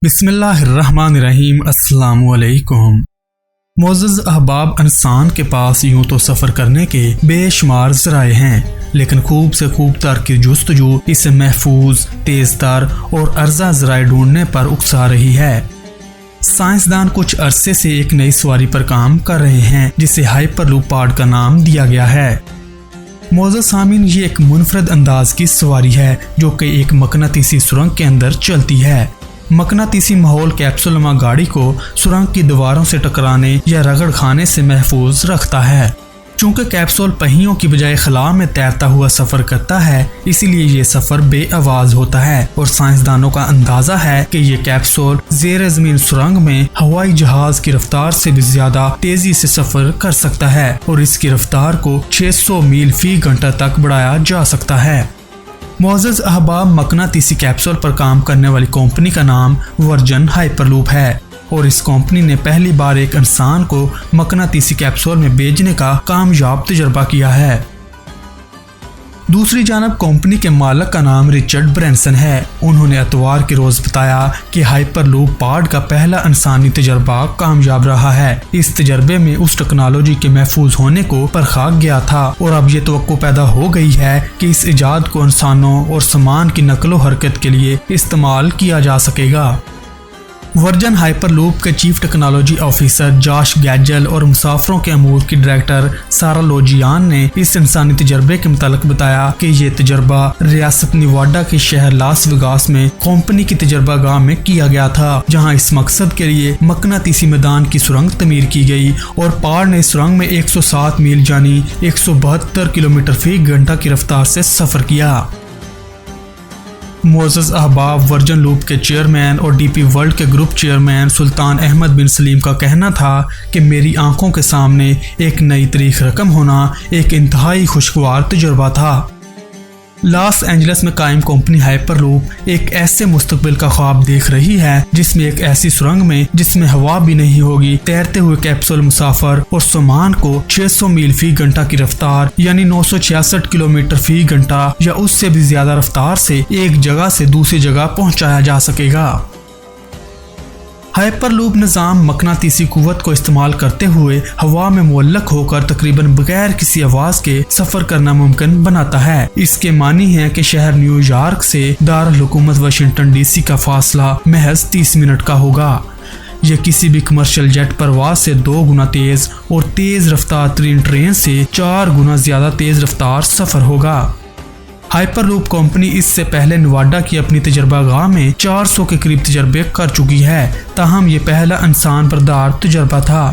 بسم اللہ الرحمن الرحیم۔ السلام علیکم معزز احباب، انسان کے پاس یوں تو سفر کرنے کے بے شمار ذرائع ہیں، لیکن خوب سے خوب تر کی جستجو اسے محفوظ، تیز تر اور ارزاں ذرائع ڈھونڈنے پر اکسا رہی ہے۔ سائنسدان کچھ عرصے سے ایک نئی سواری پر کام کر رہے ہیں جسے ہائپر لوپ پاڈ کا نام دیا گیا ہے۔ معزز سامعین، یہ ایک منفرد انداز کی سواری ہے جو کہ ایک مقناطیسی سرنگ کے اندر چلتی ہے۔ مقناطیسی ماحول کیپسول نما گاڑی کو سرنگ کی دیواروں سے ٹکرانے یا رگڑ کھانے سے محفوظ رکھتا ہے۔ چونکہ کیپسول پہیوں کی بجائے خلا میں تیرتا ہوا سفر کرتا ہے، اسی لیے یہ سفر بے آواز ہوتا ہے، اور سائنسدانوں کا اندازہ ہے کہ یہ کیپسول زیر زمین سرنگ میں ہوائی جہاز کی رفتار سے بھی زیادہ تیزی سے سفر کر سکتا ہے، اور اس کی رفتار کو 600 میل فی گھنٹہ تک بڑھایا جا سکتا ہے۔ معزز احباب، مقناطیسی کیپسول پر کام کرنے والی کمپنی کا نام ورجن ہائپر لوپ ہے، اور اس کمپنی نے پہلی بار ایک انسان کو مقناطیسی کیپسول میں بھیجنے کا کامیاب تجربہ کیا ہے۔ دوسری جانب کمپنی کے مالک کا نام رچرڈ برینسن ہے۔ انہوں نے اتوار کے روز بتایا کہ ہائپر لوپ پاڈ کا پہلا انسانی تجربہ کامیاب رہا ہے۔ اس تجربے میں اس ٹیکنالوجی کے محفوظ ہونے کو پرکھا گیا تھا، اور اب یہ توقع پیدا ہو گئی ہے کہ اس ایجاد کو انسانوں اور سامان کی نقل و حرکت کے لیے استعمال کیا جا سکے گا۔ ورجن ہائپر لوپ کے چیف ٹیکنالوجی آفیسر جاش گیجل اور مسافروں کے امور کی ڈائریکٹر سارا لوجیان نے اس انسانی تجربے کے متعلق بتایا کہ یہ تجربہ ریاست نیواڈا کے شہر لاس ویگاس میں کمپنی کی تجربہ گاہ میں کیا گیا تھا، جہاں اس مقصد کے لیے مقناطیسی میدان کی سرنگ تعمیر کی گئی، اور پاڈ نے سرنگ میں 107 میل یعنی 172 کلومیٹر فی گھنٹہ کی رفتار سے سفر کیا۔ معزز احباب، ورجن لوپ کے چیئرمین اور ڈی پی ورلڈ کے گروپ چیئرمین سلطان احمد بن سلیم کا کہنا تھا کہ میری آنکھوں کے سامنے ایک نئی تاریخ رقم ہونا ایک انتہائی خوشگوار تجربہ تھا۔ لاس اینجلس میں قائم کمپنی ہائپر لوپ ایک ایسے مستقبل کا خواب دیکھ رہی ہے جس میں ایک ایسی سرنگ میں جس میں ہوا بھی نہیں ہوگی، تیرتے ہوئے کیپسول مسافر اور سامان کو 600 میل فی گھنٹہ کی رفتار یعنی 966 کلومیٹر فی گھنٹہ یا اس سے بھی زیادہ رفتار سے ایک جگہ سے دوسری جگہ پہنچایا جا سکے گا۔ ہائپر لوپ نظام مقناطیسی قوت کو استعمال کرتے ہوئے ہوا میں معلق ہو کر تقریباً بغیر کسی آواز کے سفر کرنا ممکن بناتا ہے۔ اس کے معنی ہے کہ شہر نیو یارک سے دارالحکومت واشنگٹن ڈی سی کا فاصلہ محض 30 منٹ کا ہوگا۔ یہ کسی بھی کمرشل جیٹ پرواز سے 2 گنا تیز اور تیز رفتار ترین ٹرین سے 4 گنا زیادہ تیز رفتار سفر ہوگا۔ ہائپر لوپ کمپنی اس سے پہلے نواڈا کی اپنی تجربہ گاہ میں 400 کے قریب تجربے کر چکی ہے، تاہم یہ پہلا انسان بردار تجربہ تھا۔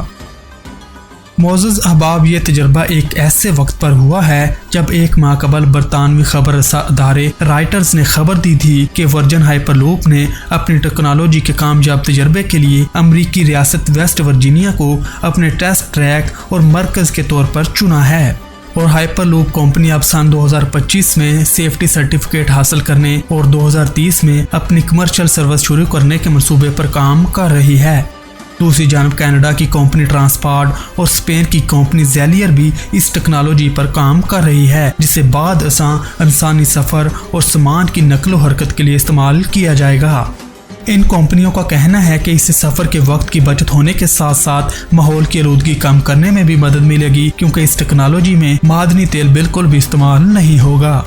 معزز احباب، یہ تجربہ ایک ایسے وقت پر ہوا ہے جب 1 ماہ قبل برطانوی خبر رساں ادارے رائٹرز نے خبر دی تھی کہ ورجن ہائپر لوپ نے اپنی ٹیکنالوجی کے کامیاب تجربے کے لیے امریکی ریاست ویسٹ ورجینیا کو اپنے ٹیسٹ ٹریک اور مرکز کے طور پر چنا ہے، اور ہائپر لوپ کمپنی اب سن 2025 میں سیفٹی سرٹیفکیٹ حاصل کرنے اور 2030 میں اپنی کمرشل سروس شروع کرنے کے منصوبے پر کام کر رہی ہے۔ دوسری جانب کینیڈا کی کمپنی ٹرانسپارٹ اور اسپین کی کمپنی زیلیئر بھی اس ٹیکنالوجی پر کام کر رہی ہے، جسے بعد ازاں انسانی سفر اور سامان کی نقل و حرکت کے لیے استعمال کیا جائے گا۔ ان کمپنیوں کا کہنا ہے کہ اس سے سفر کے وقت کی بچت ہونے کے ساتھ ساتھ ماحول کی آلودگی کم کرنے میں بھی مدد ملے گی، کیونکہ اس ٹیکنالوجی میں معدنی تیل بالکل بھی استعمال نہیں ہوگا۔